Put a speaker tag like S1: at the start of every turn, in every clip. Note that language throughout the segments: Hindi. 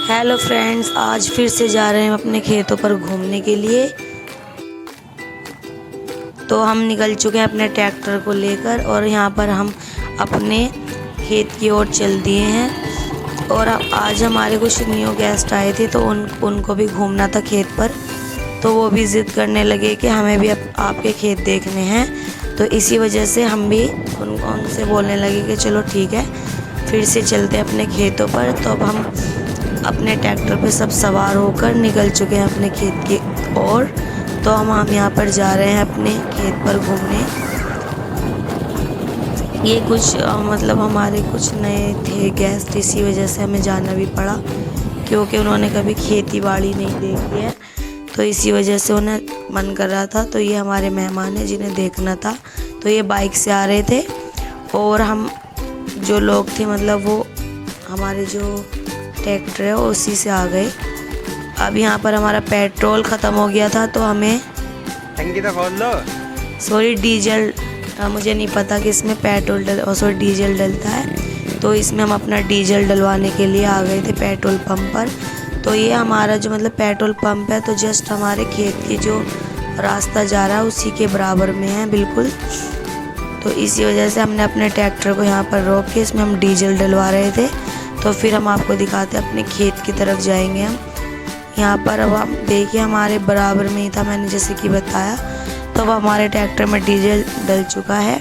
S1: हेलो फ्रेंड्स, आज फिर से जा रहे हैं अपने खेतों पर घूमने के लिए। तो हम निकल चुके हैं अपने ट्रैक्टर को लेकर और यहाँ पर हम अपने खेत की ओर चल दिए हैं। और आज हमारे कुछ न्यू गेस्ट आए थे तो उनको भी घूमना था खेत पर। तो वो भी ज़िद करने लगे कि हमें भी आपके खेत देखने हैं। तो इसी वजह से हम भी उनसे बोलने लगे कि चलो ठीक है, फिर से चलते हैं अपने खेतों पर। तो अब हम अपने ट्रैक्टर पे सब सवार होकर निकल चुके हैं अपने खेत की ओर। तो हम यहाँ पर जा रहे हैं अपने खेत पर घूमने। ये कुछ मतलब हमारे कुछ नए थे गेस्ट, इसी वजह से हमें जाना भी पड़ा क्योंकि उन्होंने कभी खेती बाड़ी नहीं देखी है। तो इसी वजह से उन्हें मन कर रहा था। तो ये हमारे मेहमान हैं जिन्हें देखना था। तो ये बाइक से आ रहे थे और हम जो लोग थे मतलब वो हमारे जो ट्रैक्टर है उसी से आ गए। अब यहाँ पर हमारा पेट्रोल ख़त्म हो गया था तो हमें
S2: टंकी तो खोल लो।
S1: सॉरी डीजल, मुझे नहीं पता कि इसमें पेट्रोल डीजल डलता है। तो इसमें हम अपना डीजल डलवाने के लिए आ गए थे पेट्रोल पंप पर। तो ये हमारा जो मतलब पेट्रोल पंप है तो जस्ट हमारे खेत की जो रास्ता जा रहा है उसी के बराबर में है बिल्कुल। तो इसी वजह से हमने अपने ट्रैक्टर को यहाँ पर रोक के इसमें हम डीजल डलवा रहे थे। तो फिर हम आपको दिखाते हैं अपने खेत की तरफ जाएंगे हम। यहाँ पर अब आप देखिए हमारे बराबर में ही था, मैंने जैसे कि बताया। तो अब हमारे ट्रैक्टर में डीजल डल चुका है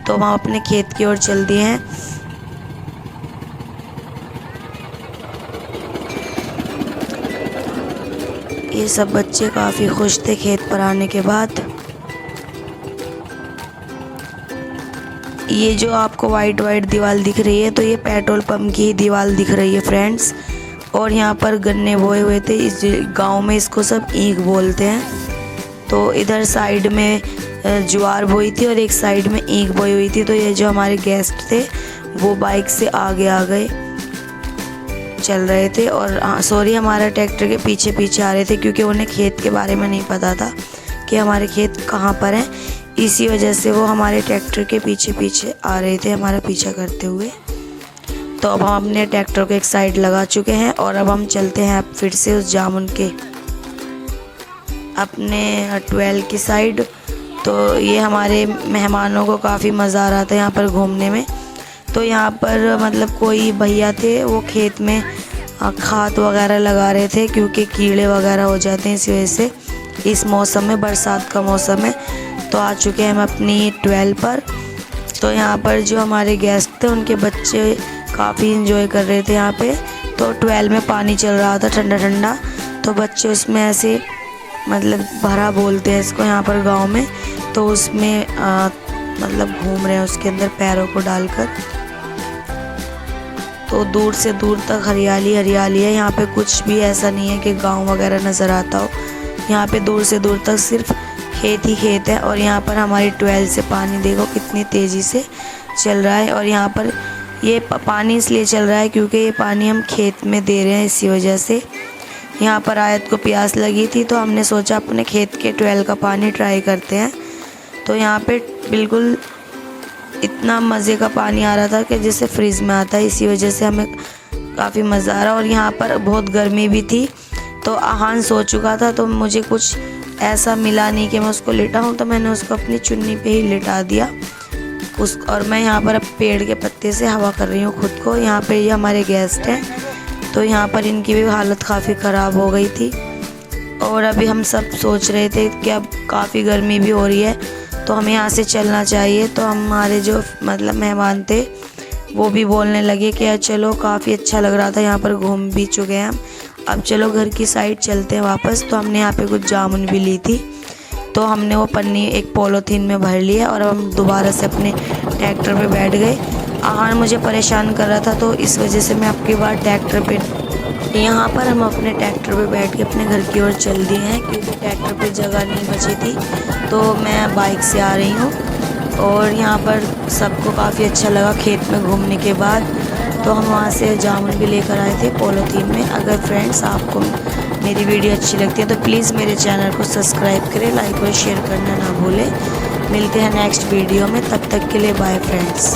S1: तो हम अपने खेत की ओर चल दिए हैं। ये सब बच्चे काफ़ी खुश थे खेत पर आने के बाद। ये जो आपको वाइट दीवार दिख रही है तो ये पेट्रोल पंप की दीवार दिख रही है फ्रेंड्स। और यहाँ पर गन्ने बोए हुए थे। इस गांव में इसको सब ईख बोलते हैं। तो इधर साइड में ज्वार बोई थी और एक साइड में ईख बोई हुई थी। तो ये जो हमारे गेस्ट थे वो बाइक से आगे आ गए चल रहे थे और सॉरी हमारा ट्रैक्टर के पीछे पीछे आ रहे थे क्योंकि उन्हें खेत के बारे में नहीं पता था कि हमारे खेत कहाँ पर हैं। इसी वजह से वो हमारे ट्रैक्टर के पीछे पीछे आ रहे थे हमारा पीछा करते हुए। तो अब हम अपने ट्रैक्टर को एक साइड लगा चुके हैं और अब हम चलते हैं अब फिर से उस जामुन के अपने 12 की साइड। तो ये हमारे मेहमानों को काफ़ी मज़ा आ रहा था यहाँ पर घूमने में। तो यहाँ पर मतलब कोई भैया थे वो खेत में खाद वगैरह लगा रहे थे क्योंकि कीड़े वगैरह हो जाते हैं इसी वजह से। इस मौसम में बरसात का मौसम है। तो आ चुके हैं हम अपनी 12 पर। तो यहाँ पर जो हमारे गेस्ट थे उनके बच्चे काफ़ी इंजॉय कर रहे थे यहाँ पे। तो 12 में पानी चल रहा था ठंडा ठंडा। तो बच्चे उसमें ऐसे मतलब भरा बोलते हैं इसको यहाँ पर गांव में। तो उसमें मतलब घूम रहे हैं उसके अंदर पैरों को डालकर। तो दूर से दूर तक हरियाली हरियाली है। यहाँ पे कुछ भी ऐसा नहीं है कि गांव वगैरह नज़र आता हो। यहाँ पे दूर से दूर तक सिर्फ खेत ही खेत है। और यहाँ पर हमारी 12 से पानी देखो कितनी तेज़ी से चल रहा है। और यहाँ पर ये पानी इसलिए चल रहा है क्योंकि ये पानी हम खेत में दे रहे हैं इसी वजह से। यहाँ पर आयत को प्यास लगी थी तो हमने सोचा अपने खेत के 12 का पानी ट्राई करते हैं। तो यहाँ पे बिल्कुल इतना मज़े का पानी आ रहा था कि जैसे फ्रिज में आता है। इसी वजह से हमें काफ़ी मज़ा आ रहा। और यहाँ पर बहुत गर्मी भी थी तो आहान सो चुका था तो मुझे कुछ ऐसा मिला नहीं कि मैं उसको लिटाऊं। तो मैंने उसको अपनी चुन्नी पे ही लिटा दिया और मैं यहाँ पर अब पेड़ के पत्ते से हवा कर रही हूँ खुद को। यहाँ पे ये हमारे गेस्ट हैं तो यहाँ पर इनकी भी हालत काफ़ी ख़राब हो गई थी। और अभी हम सब सोच रहे थे कि अब काफ़ी गर्मी भी हो रही है तो हमें यहाँ से चलना चाहिए। तो हमारे जो मतलब मेहमान थे वो भी बोलने लगे कि चलो काफ़ी अच्छा लग रहा था यहाँ पर, घूम भी चुके हैं हम, अब चलो घर की साइड चलते हैं वापस। तो हमने यहाँ पे कुछ जामुन भी ली थी तो हमने वो पन्नी एक पॉलीथीन में भर लिया और अब हम दोबारा से अपने ट्रैक्टर पे बैठ गए। आहान मुझे परेशान कर रहा था तो इस वजह से मैं आपकी बार ट्रैक्टर पे यहाँ पर हम अपने ट्रैक्टर पे बैठ के अपने घर की ओर चल दिए हैं क्योंकि ट्रैक्टर पे जगह नहीं बची थी। तो मैं बाइक से आ रही हूँ और यहाँ पर सबको काफ़ी अच्छा लगा खेत में घूमने के बाद। तो हम वहाँ से जामुन भी लेकर आए थे पॉलीथीन में। अगर फ्रेंड्स आपको मेरी वीडियो अच्छी लगती है तो प्लीज़ मेरे चैनल को सब्सक्राइब करें, लाइक और शेयर करना ना भूलें। मिलते हैं नेक्स्ट वीडियो में, तब तक के लिए बाय फ्रेंड्स।